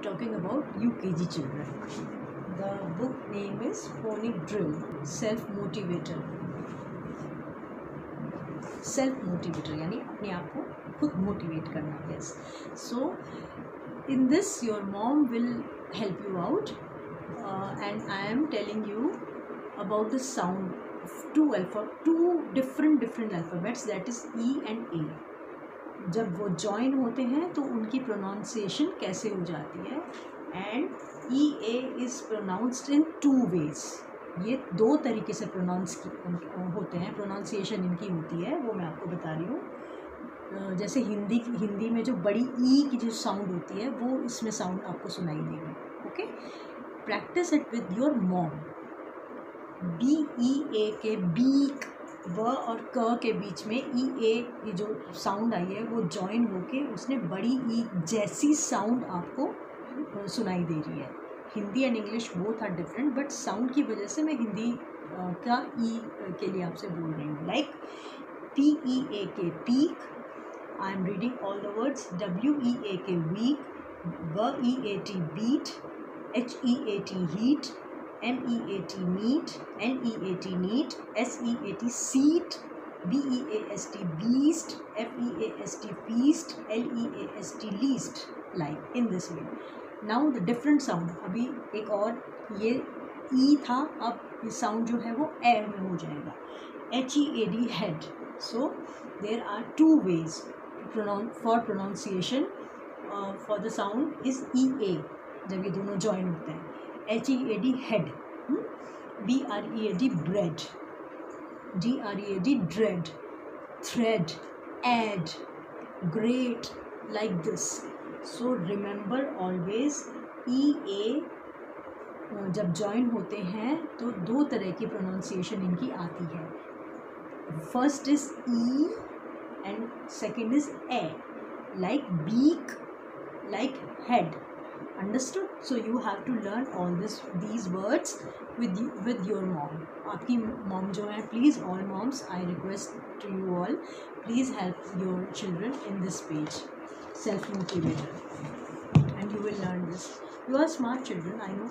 talking about UKG children. The book name is Phonic Drill, Self-Motivator. Self-motivator यानी अपने आप को खुद मोटिवेट करना. Yes. So in this your mom will help you out, and I am telling you about the sound of two different alphabets, that is E and A. जब वो join होते हैं तो उनकी प्रोनाउंसिएशन कैसे हो जाती है. And E A is pronounced in 2 ways. ये 2 तरीके से प्रोनाउंस होते हैं, प्रोनाउंसिएशन इनकी होती है, वो मैं आपको बता रही हूँ. जैसे हिंदी में जो बड़ी ई की जो साउंड होती है वो इसमें साउंड आपको सुनाई देगी. Okay, practice it with your mom. BEA के बीक, व और क के बीच में EA की जो साउंड आई है वो जॉइन होके उसने बड़ी ई जैसी साउंड आपको सुनाई दे रही है. Hindi and English both are different, but sound की वजह से मैं हिंदी का ई के लिए आपसे बोल रही हूँ. लाइक PEA के peak, I am reading all the words. WEA के week, BEAT beat, HEAT heat, MEAT meat, NEAT neat, SEAT seat, BEAST beast, FEAST feast, LEAST least, like in this way. Now the different sound. अभी एक और, ये E था, अब ये sound जो है वो A में हो जाएगा. HEAD head. So there are 2 ways for pronunciation for the sound is EA जब ये दोनों join होते हैं. HEAD head, BREAD bread, DREAD dread, thread, add, great, like this. So remember always EA जब join होते हैं तो 2 तरह की pronunciation इनकी आती है. First is E and second is A, like beak, like head. Understood? So you have to learn all these words with your mom. आपकी mom जो है, please all moms, I request to you all, please help your children in this page, self-motivator, and you will learn this. You are smart children, I know.